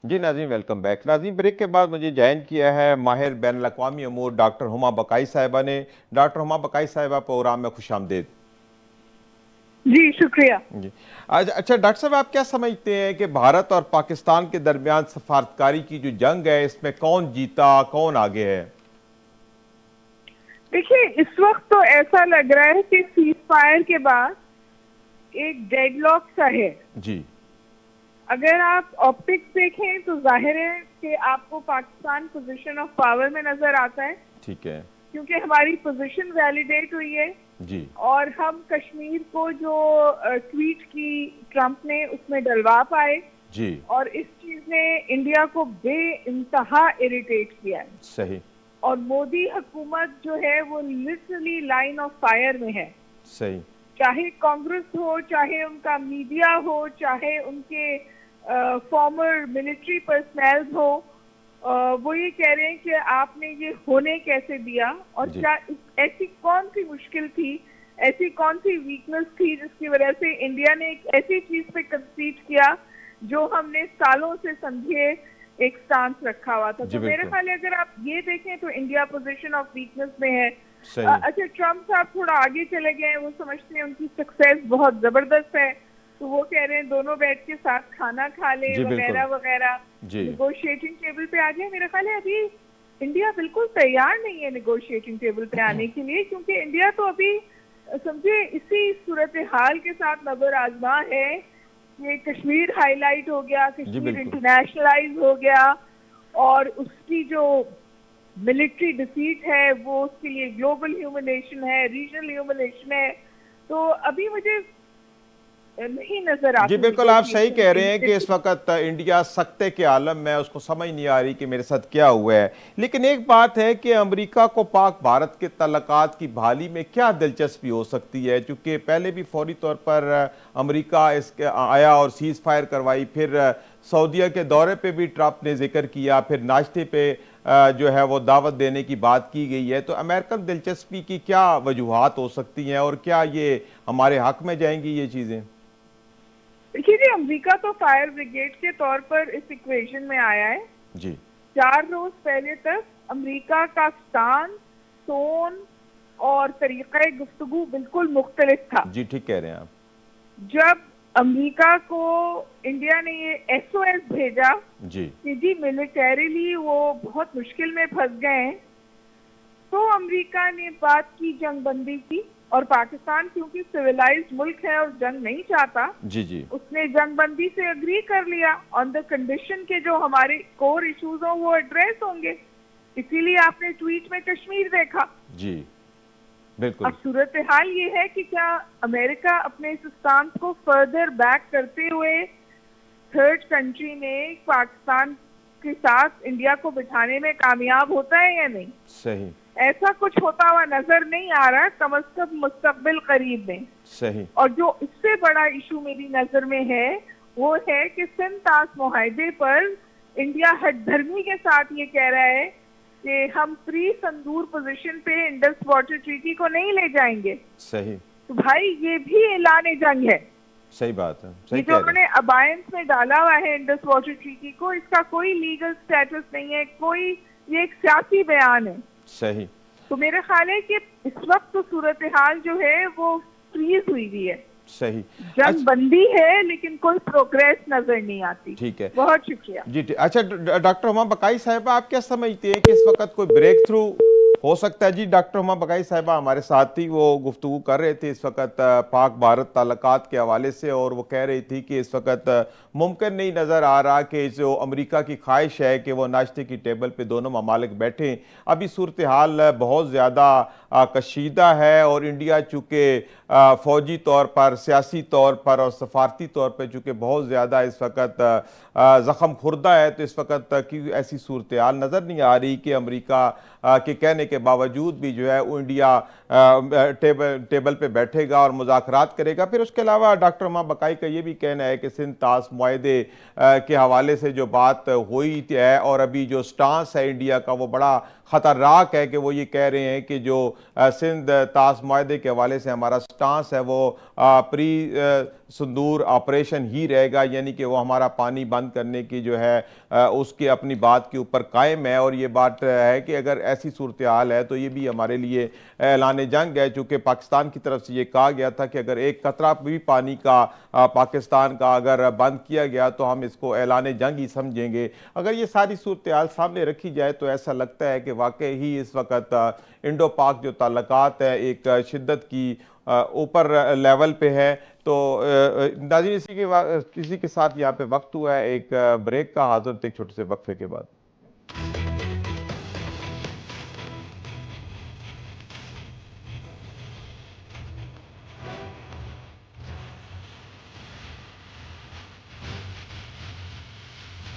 जी नाज़रीन, welcome back. नाज़रीन, break के बाद मुझे ज्वाइन किया है माहिर बैन अल-अक़वामी अमूर डॉक्टर हुमा बकाई साहिबा ने। डॉक्टर हुमा बकाई साहिबा, प्रोग्राम में खुशामदीद। जी शुक्रिया। जी। आज अच्छा डॉक्टर साहब, आप क्या समझते हैं कि भारत और पाकिस्तान के दरमियान सफारतकारी की जो जंग है, इसमें कौन जीता, कौन आगे है? देखिए, इस वक्त तो ऐसा लग रहा है कि सीज फायर के बाद एक डेडलॉक सा है। जी। अगर आप ऑप्टिक्स देखें तो जाहिर है कि आपको पाकिस्तान पोजीशन ऑफ पावर में नजर आता है, ठीक है। क्योंकि हमारी पोजीशन वैलिडेट हुई है। जी। और हम कश्मीर को जो ट्वीट की ट्रंप ने, उसमें डलवा पाए। जी। और इस चीज ने इंडिया को बेइंतहा इरिटेट किया है। सही। और मोदी हुकूमत जो है वो लिटरली लाइन ऑफ फायर में है। सही। चाहे कांग्रेस हो, चाहे उनका मीडिया हो, चाहे उनके फॉर्मर मिलिट्री पर्सनल हो, वो ये कह रहे हैं कि आपने ये होने कैसे दिया, और जी। क्या ऐसी कौन सी मुश्किल थी, ऐसी कौन सी वीकनेस थी जिसकी वजह से इंडिया ने एक ऐसी चीज पे कंसीड किया जो हमने सालों से समझे एक स्टांस रखा हुआ था। जी तो मेरे बिल्कुल। ख्याल अगर आप ये देखें तो इंडिया पोजीशन ऑफ वीकनेस में है। सही। अच्छा, ट्रम्प साहब थोड़ा आगे चले गए हैं, वो समझते हैं उनकी सक्सेस बहुत जबरदस्त है, तो वो कह रहे हैं दोनों बैठ के साथ खाना खा ले जी बिल्कुल। वगैरह वगैरह, जी। निगोशिएटिंग टेबल पे आ जाए। मेरा ख्याल है अभी इंडिया बिल्कुल तैयार नहीं है निगोशिएटिंग टेबल पे आने के लिए, क्योंकि इंडिया तो अभी समझे इसी सूरत हाल के साथ नजर आजमा है। ये कश्मीर हाईलाइट हो गया, जी कश्मीर बिल्कुल। इंटरनेशनलाइज हो गया, और उसकी जो मिलिट्री डिफीट है वो उसके लिए ग्लोबल ह्यूमिनेशन है, रीजनल ह्यूमिनेशन है। तो अभी मुझे नहीं नजर जी आती बिल्कुल, आप सही निगोशिएशन कह रहे हैं कि इस इमीडिएटली। वक्त इंडिया सख्ते के आलम में, उसको समझ नहीं आ रही कि मेरे साथ क्या हुआ है। लेकिन एक बात है कि अमेरिका को पाक भारत के तल्लुकात की बहाली में क्या दिलचस्पी हो सकती है, क्योंकि पहले भी फौरी तौर पर अमेरिका इसके आया और सीज फायर करवाई, फिर सऊदीया के दौरे पे भी ट्रंप ने जिक्र किया, फिर नाश्ते पे जो है वो दावत देने की बात की गई है। तो अमेरिकन दिलचस्पी की क्या वजूहात हो सकती हैं, और क्या ये हमारे हक में जाएंगी ये चीज़ें? देखिए जी, अमेरिका तो फायर ब्रिगेड के तौर पर इस इक्वेशन में आया है। जी। 4 रोज पहले तक अमेरिका का स्टांस, टोन और तरीक़ा गुफ्तगू बिल्कुल मुख्तलिफ था। जी ठीक कह रहे हैं आप। जब अमेरिका को इंडिया ने ये एसओएस भेजा जी। कि जी मिलिटरीली वो बहुत मुश्किल में फंस गए हैं, तो अमेरिका ने बात की जंगबंदी की, और पाकिस्तान क्योंकि सिविलाइज्ड मुल्क है और जंग नहीं चाहता, जी। जी। उसने जंगबंदी से अग्री कर लिया ऑन द कंडीशन के जो हमारे कोर इश्यूज हो वो एड्रेस होंगे। इसीलिए आपने ट्वीट में कश्मीर देखा। जी अब बिल्कुल। सूरत हाल ये है कि क्या अमेरिका अपने इस स्टांस को फर्दर बैक करते हुए थर्ड कंट्री में पाकिस्तान के साथ इंडिया को बिठाने में कामयाब होता है या नहीं? सही। ऐसा कुछ होता हुआ नजर नहीं आ रहा, कम से कम मुस्तकबिल करीब में। सही। और जो इससे बड़ा इशू मेरी नजर में है वो है कि सिंध तास मुआहदे पर इंडिया हठधर्मी के साथ ये कह रहा है कि हम प्री संदूर पोजीशन पे इंडस वाटर ट्रीटी को नहीं ले जाएंगे। सही। तो भाई ये भी ऐलान जंग है। सही बात है, ये सही जो कह रहे हैं। उन्होंने अबायंस में डाला हुआ है इंडस वाटर ट्रीटी को, इसका कोई लीगल स्टेटस नहीं है, कोई, ये एक सियासी बयान है। सही। तो मेरा ख्याल है कि इस वक्त तो सूरत हाल जो है वो फ्रीज हुई हुई है, सही। जंग बंदी है, लेकिन कोई प्रोग्रेस नजर नहीं आती। ठीक है। बहुत शुक्रिया जी ठीक। अच्छा डॉक्टर हुमा बकाई साहिबा, आप क्या समझते हैं कि इस वक्त कोई ब्रेक थ्रू हो सकता है? जी, डॉक्टर हुमा बकाई साहिबा हमारे साथ ही वो गुफ्तगू कर रहे थे इस वक्त पाक भारत ताल्लुकात के हवाले से, और वो कह रही थी कि इस वक्त मुमकिन नहीं नज़र आ रहा कि जो अमेरिका की ख्वाहिश है कि वो नाश्ते की टेबल पे दोनों ममालिक बैठें। अभी सूरत हाल बहुत ज़्यादा कशीदा है, और इंडिया चूँकि फ़ौजी तौर पर, सियासी तौर पर और सफारती तौर पर चूँकि बहुत ज़्यादा इस वक्त ज़ख़म खुर्दा है, तो इस वक्त की ऐसी सूरत हाल नज़र नहीं आ रही कि अमेरिका के कहने के बावजूद भी जो है वो इंडिया टेबल पे बैठेगा और मुज़ाकरात करेगा। फिर उसके अलावा डॉक्टर हुमा बकाई का ये भी कहना है कि सिंध तास मुआहदे के हवाले से जो बात हुई है, और अभी जो स्टांस है इंडिया का, वो बड़ा ख़तरनाक है कि वो ये कह रहे हैं कि जो सिंध तास मुआहदे के हवाले से हमारा स्टांस है वो प्री सिंदूर ऑपरेशन ही रहेगा, यानी कि वो हमारा पानी बंद करने की जो है उसकी अपनी बात के ऊपर कायम है। और ये बात है कि अगर ऐसी सूरत हाल है तो ये भी हमारे लिए ऐलान जंग है, चूँकि पाकिस्तान की तरफ से ये कहा गया था कि अगर एक कतरा भी पानी का पाकिस्तान का अगर बंद किया गया तो हम इसको ऐलान जंग ही समझेंगे। अगर ये सारी सूरत हाल सामने रखी जाए तो ऐसा लगता है कि वाकई ही इस वक्त इंडो पाक जो ताल्लुकात है एक शिद्दत की ऊपर लेवल पे है। तो नाज़रीन, इसी के साथ यहाँ पे वक्त हुआ है एक ब्रेक का। हाजिर थे एक छोटे से वक्फे के बाद।